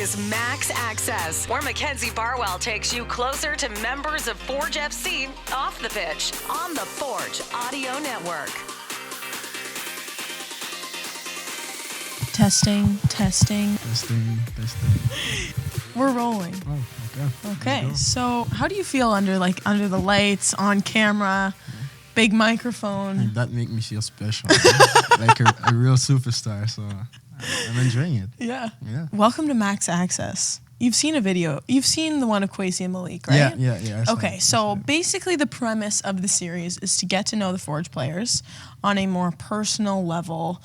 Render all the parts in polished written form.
is Max Access, where Mackenzie Barwell takes you closer to members of Forge FC off the pitch on the Forge Audio Network. Testing. Testing. We're rolling. Oh, Okay, so how do you feel under the lights, on camera, big microphone? That make me feel special. Like a real superstar, so I'm enjoying it. Yeah. Yeah. Welcome to Max Access. You've seen a video. You've seen the one of Kwesi and Malik, right? Yeah. I saw Okay, it. so basically the premise of the series is to get to know the Forge players on a more personal level.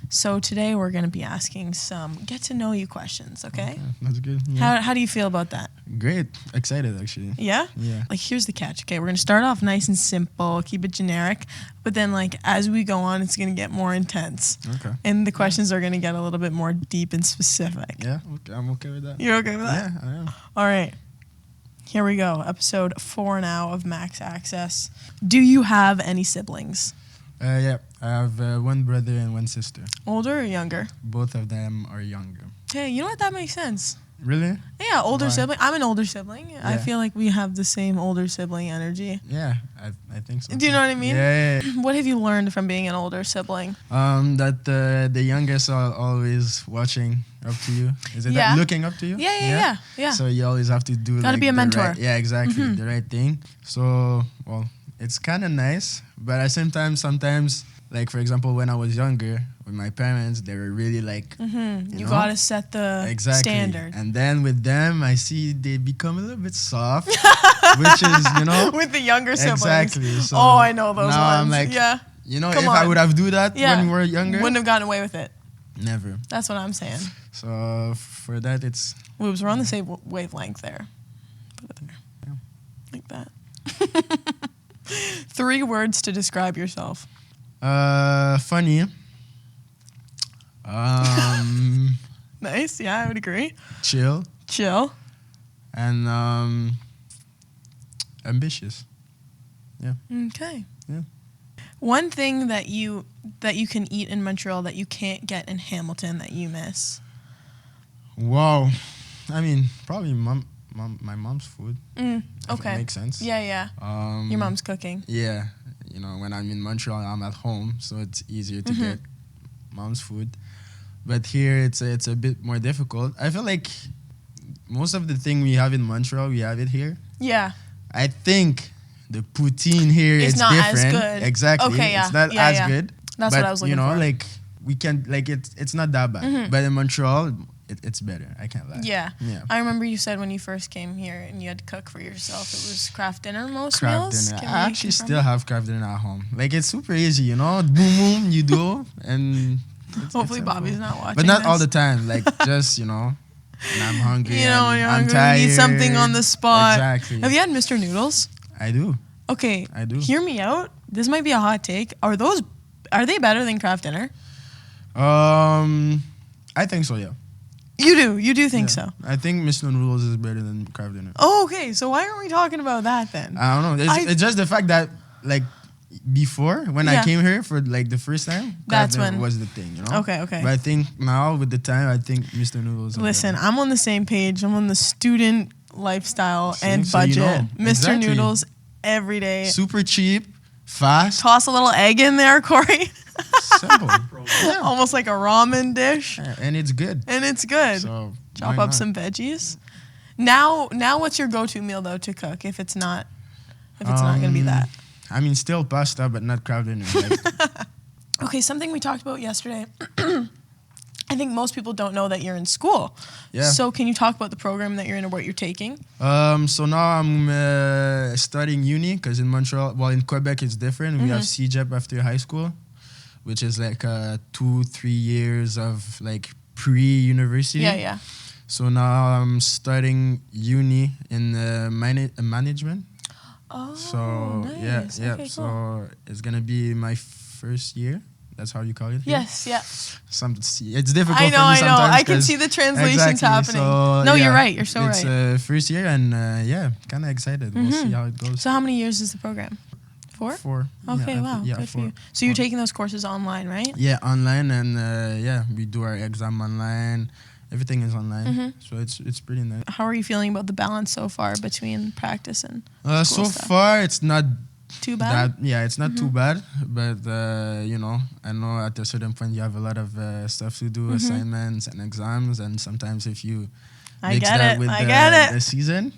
So today we're going to be asking some get-to-know-you questions, okay? That's good. Yeah. How do you feel about that? Great. Excited, actually. Yeah? Yeah. Like, here's the catch, okay? We're going to start off nice and simple, keep it generic, but then, as we go on, it's going to get more intense. Okay. And the questions are going to get a little bit more deep and specific. Yeah, okay, I'm okay with that. You're okay with that? Yeah, I am. All right. Here we go. Episode 4 now of Max Access. Do you have any siblings? Yeah, I have one brother and one sister. Older or younger? Both of them are younger. Okay, you know what? That makes sense. Really? Yeah, older Why? sibling. I'm an older sibling. I Yeah. feel like we have the same older sibling energy. Yeah, I think so. Do you know what I mean? Yeah. What have you learned from being an older sibling? That the youngest are always watching up to you. Is it Yeah. that looking up to you? Yeah. So you always have to do Gotta be a the mentor. Right, yeah, exactly. The right thing. So, well, it's kind of nice, but at the same time, sometimes, like, for example, when I was younger with my parents, they were really like, You gotta set the exactly. standard. And then with them, I see they become a little bit soft, which is, With the younger siblings. Exactly. So oh, I know those now ones. I'm like, yeah. if on. I would have do that Yeah. when we were younger, Wouldn't have gotten away with it. never. That's what I'm saying. So for that, it's Woobz, we're on the same wavelength there. Put it there. Yeah. Like that. 3 words to describe yourself. funny. Nice. Yeah, I would agree. Chill Chill. and ambitious. Yeah. Okay. Yeah. One thing that you can eat in Montreal that you can't get in Hamilton that you miss. Wow. I mean, probably my mom's food. If Okay. it makes sense. Yeah. Your mom's cooking. Yeah. When I'm in Montreal, I'm at home, so it's easier to get mom's food. But here, it's a bit more difficult. I feel like most of the thing we have in Montreal, we have it here. Yeah. I think the poutine here It's is not as different. good. Exactly. Okay, yeah. It's not Yeah, as yeah. good. That's but, what I was looking for. like we can it's not that bad. But in Montreal, it's better. I can't lie. Yeah. Yeah. I remember you said when you first came here and you had to cook for yourself, it was craft dinner most Craft meals? dinner. Can I we actually confirm? still have craft dinner at home. Like, it's super easy, Boom, boom, you do, and Hopefully it's Bobby's simple. not watching But not this. all the time. Like, just, when I'm hungry When and you're I'm hungry, tired. you need something on the spot. Exactly. Have you had Mr. Noodles? I do. Okay. I do. Hear me out. This might be a hot take. Are they better than craft dinner? I think so, yeah. You do think Yeah. so. I think Mr. Noodles is better than craft dinner. Oh, okay. So why aren't we talking about that then? I don't know. It's just the fact that, like, before, when Yeah. I came here for, like, the first time, That's craft dinner when- was the thing, Okay. But I think now, with the time, I think Mr. Noodles is Listen, better. I'm on the same page. I'm on the student lifestyle See? and So you budget. know. Mr. Exactly. Noodles every day. Super cheap, fast, Toss a little egg in there, Corey. simple. Yeah. Almost like a ramen dish. Yeah, and it's good. And it's good. So Chop why up not? some veggies. Now what's your go-to meal though to cook if it's not gonna be that? I mean, still pasta, but not craft dinner. Like, Okay, something we talked about yesterday. I think most people don't know that you're in school. Yeah. So can you talk about the program that you're in or what you're taking? so now I'm studying uni because in Montreal, in Quebec it's different. We have CEGEP after high school, which is like 2-3 years of like pre-university. Yeah. So now I'm starting uni in management. Oh, So nice. yeah. Okay, So cool. it's gonna be my first year. That's how you call it here? Yes, yeah. It's difficult I for know, me I sometimes. know. I can 'cause- see the translations Exactly. happening. So, No, yeah, you're right. You're so it's, right. first year and kind of excited. We'll see how it goes. So how many years is the program? 4? 4. Okay, Yeah, wow. yeah, Good 4. for you. So you're taking those courses online, right? Yeah, online and we do our exam online everything is online, so it's pretty nice. How are you feeling about the balance so far between practice and So school stuff? far, it's not Too bad? it's not too bad, but you know, I know at a certain point you have a lot of stuff to do, assignments and exams, and sometimes if you I mix get that it. with I get it. the season,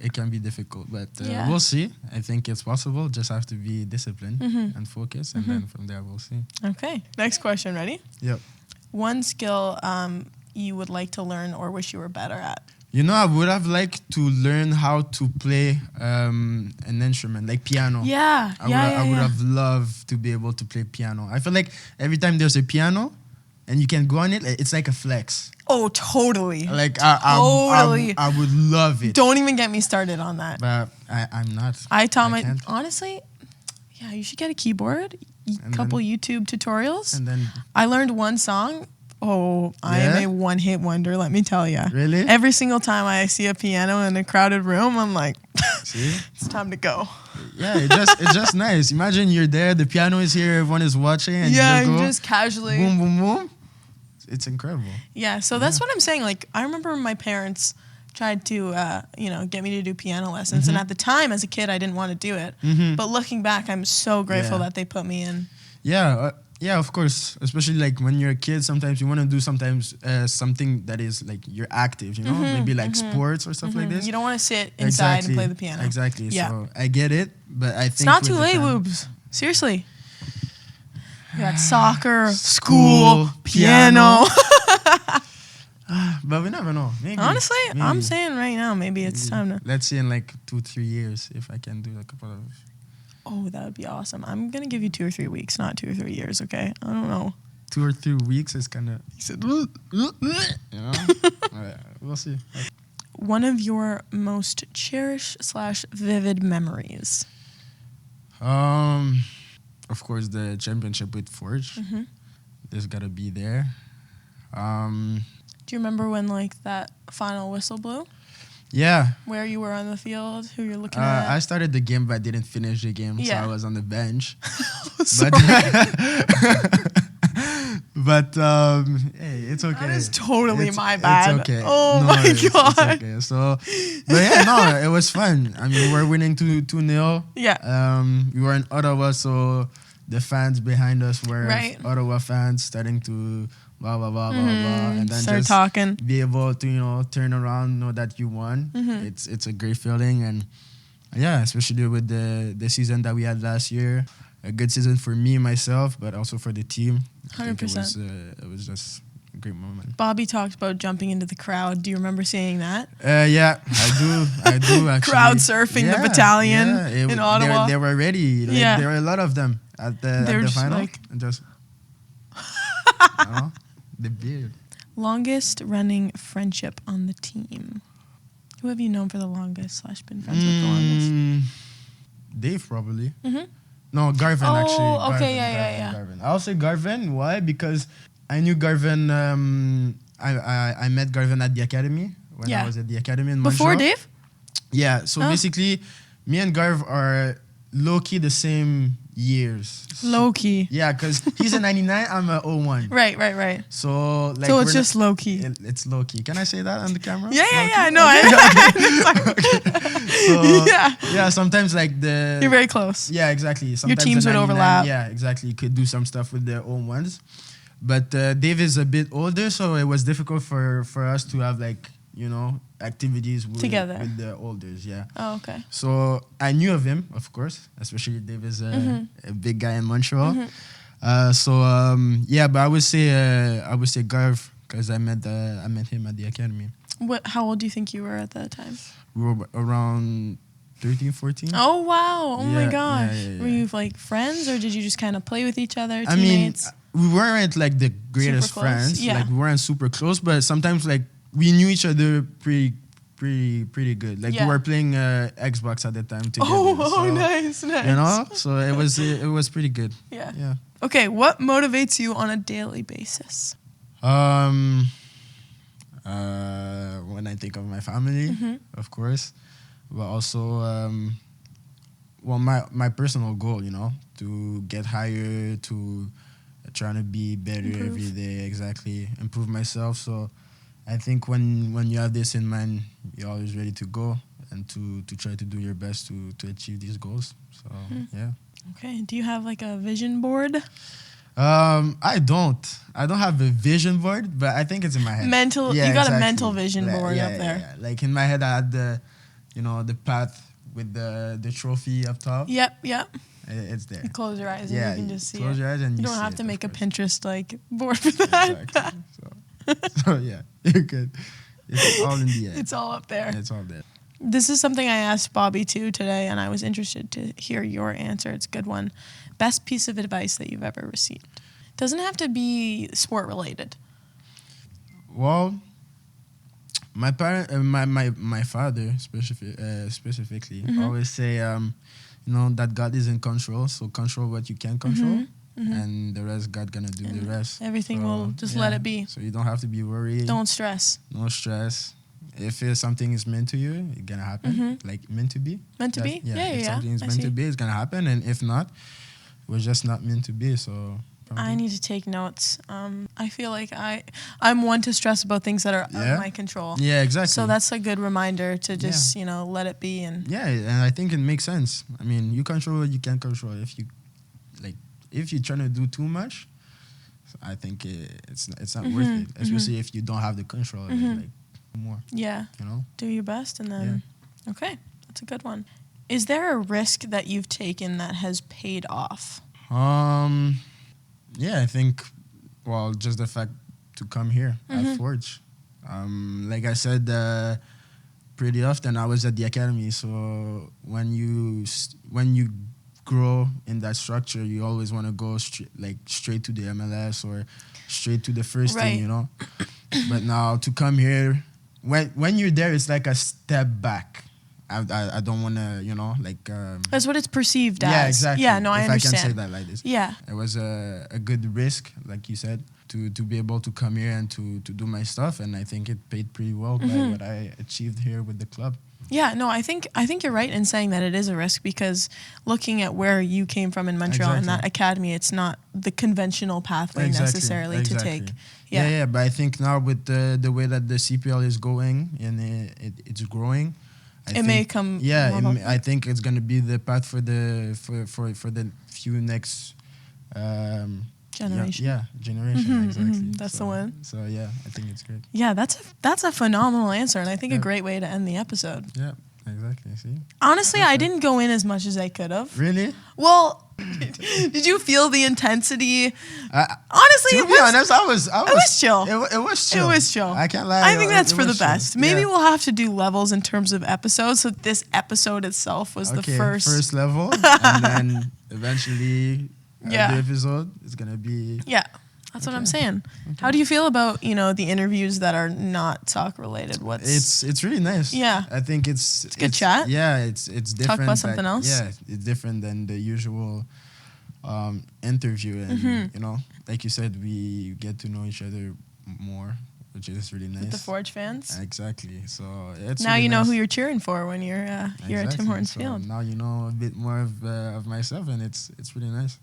it can be difficult, but Yeah. we'll see. I think it's possible. Just have to be disciplined and focus, and then from there we'll see. Okay. Next question. Ready? Yep. One skill you would like to learn or wish you were better at? You know, I would have liked to learn how to play an instrument like piano. Yeah. I would have loved to be able to play piano. I feel like every time there's a piano and you can go on it, it's like a flex. Oh, totally. Like Totally. I would love it. Don't even get me started on that. But I'm not. I taught can't. honestly, yeah, you should get a keyboard, And couple then- YouTube tutorials. And then I learned one song. Oh, I am Yeah? a one-hit wonder, let me tell you. Really? Every single time I see a piano in a crowded room, I'm like, see, it's time to go. yeah, it's just nice. Imagine you're there, the piano is here, everyone is watching, and Yeah, you and go, just casually. boom, boom, boom. It's incredible. Yeah, so that's what I'm saying. Like, I remember my parents tried to, get me to do piano lessons. And at the time, as a kid, I didn't want to do it. But looking back, I'm so grateful Yeah. that they put me in. Yeah, of course. Especially like when you're a kid, sometimes you want to do something that is like you're active, you know, maybe like sports or stuff like this. You don't want to sit inside and play the piano. Exactly. Yeah. So I get it, but I think It's not with too the late, time- Woobz. Seriously. You got soccer, school, piano. But we never know. Maybe. Honestly, I'm maybe. saying right now, maybe it's time to. Let's see in like 2-3 years if I can do a couple of. Oh, that would be awesome. I'm going to give you 2 or 3 weeks, not 2 or 3 years, okay? I don't know. 2 or 3 weeks is kind of. He said, You know. We'll see. one of your most cherished/vivid memories. Of course, the championship with Forge. There's gotta be there. Do you remember when like that final whistle blew? Yeah. Where you were on the field, who you're looking I at? started the game, but I didn't finish the game, Yeah. so I was on the bench. Sorry. But hey, it's okay. That is totally It's- my bad. It's okay. Oh No, my it's God. okay. So, but yeah, no, it was fun. I mean, we were winning 2-0. Yeah. We were in Ottawa, so the fans behind us were Right. Ottawa fans starting to blah blah blah blah blah, and then Start just talking. be able to turn around, know that you won. It's a great feeling, and yeah, especially with the season that we had last year, a good season for me myself, but also for the team. I think 100%. it was just a great moment. Bobby talked about jumping into the crowd. Do you remember seeing that? Yeah, I do actually. Crowd surfing the battalion in Ottawa. They were ready. Like, Yeah. there were a lot of them at They the were just final. like- And just the beard. Longest running friendship on the team. Who have you known for the longest/been friends with the longest? Dave probably. No, Garvin Oh, actually. okay, Garvin, yeah. Garvin. I'll say Garvin. Why? Because I knew Garvin. I met Garvin at the academy when Yeah. I was at the academy in Before Montreal. Dave? Yeah. So Oh. basically, me and Garv are low key the same years. Low key. Yeah, because he's a 99, I'm a 01. Right. So like So it's we're just low key. it's low key. Can I say that on the camera? Yeah, Low yeah, key? no, So, Yeah. yeah, sometimes like the You're very close. yeah, exactly. Sometimes teams the would 99, overlap. Yeah, exactly. You could do some stuff with their own ones. But Dave is a bit older, so it was difficult for us to have like, activities Together. with the olders, yeah. Oh, okay. So I knew of him, of course, especially Dave is a big guy in Montreal. Yeah, but I would say Garv because I met him at the academy. How old do you think you were at that time? We were around 13, 14. Oh, wow. Oh, my Yeah, gosh. yeah. Were you like friends or did you just kind of play with each other, I mean, teammates? we weren't like the greatest Super close? friends. Yeah. Like we weren't super close, but sometimes like we knew each other pretty good. Like Yeah. we were playing Xbox at the time together. Oh, so, nice. So it was pretty good. Yeah. Yeah. Okay, what motivates you on a daily basis? When I think of my family, of course, but also, my personal goal, to get higher, to trying to be better Improve. every day, exactly, improve myself. So, I think when you have this in mind, you're always ready to go and to try to do your best to achieve these goals. So yeah. Okay. Do you have like a vision board? I don't have a vision board, but I think it's in my head. You got exactly. a mental vision board up there. Yeah. Like in my head, I had the path with the trophy up top. Yep. It's there. You close your eyes and you can just see close it. your eyes and You you don't see have it, to make a of course. Pinterest like board for that. Exactly. So yeah, you're good. It's all in the head. It's all up there. It's all there. This is something I asked Bobby too today, and I was interested to hear your answer. It's a good one. Best piece of advice that you've ever received. Doesn't have to be sport related. Well, my my father specifically always say that God is in control. So control what you can control, and the rest God gonna do the rest. Everything will just let it be. So you don't have to be worried. Don't stress. No stress. If something is meant to you, it's gonna happen. Like meant to be. Meant to be? Yeah. If something is I meant see. to be, it's gonna happen. And if not, we're just not meant to be. So I need to take notes. I feel like I'm one to stress about things that are out of my control. Yeah, exactly. So that's a good reminder to just let it be and yeah, and I think it makes sense. I mean, you control what you can control. If you're trying to do too much, I think it's not worth it. Especially if you don't have the control of it, like more. Yeah. Do your best and then okay, that's a good one. Is there a risk that you've taken that has paid off? Yeah, I think just the fact to come here at Forge. Like I said, pretty often I was at the academy. So when you grow in that structure, you always want to go straight to the MLS or straight to the first team, But now to come here, when you're there, it's like a step back. I don't want to, That's what it's perceived as. Yeah, exactly. Yeah, no, I understand. If I can say that like this. Yeah. It was a good risk, like you said, to be able to come here and to do my stuff. And I think it paid pretty well by what I achieved here with the club. Yeah, no, I think you're right in saying that it is a risk because looking at where you came from in Montreal and that academy, it's not the conventional pathway necessarily to take. Yeah, but I think now with the way that the CPL is going and it's growing, I think I think it's gonna be the path for the few next generation. Generation exactly. That's the one. So yeah, I think it's great. Yeah, that's a phenomenal answer, and I think a great way to end the episode. Yeah, exactly. See. Honestly, I didn't go in as much as I could have. Really? Well, did you feel the intensity? Honestly, to be honest, I was chill. It was chill. It was chill. I can't lie. I think that's it for the was chill. best. Maybe we'll have to do levels in terms of episodes. So this episode itself was the first level, and then eventually the episode is gonna be. Yeah, that's what I'm saying. Okay. How do you feel about the interviews that are not soccer related? It's really nice. Yeah, I think it's a good chat. Yeah, it's different. Talk about something else. Yeah, it's different than the usual interview, and like you said, we get to know each other more, which is really nice. With the Forge fans. Exactly. So it's now really you know nice. who you're cheering for when you're here at Tim Hortons Field. Now you know a bit more of myself, and it's really nice.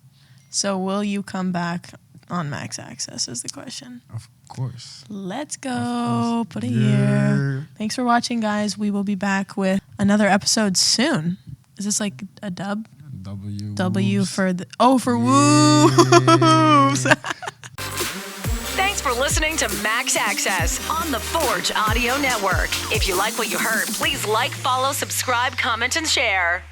So will you come back on Max Access is the question. Of course. Let's go. Put a year. Thanks for watching, guys. We will be back with another episode soon. Is this like a dub? W Woobz. for Woobz. Thanks for listening to Max Access on the Forge Audio Network. If you like what you heard, please like, follow, subscribe, comment, and share.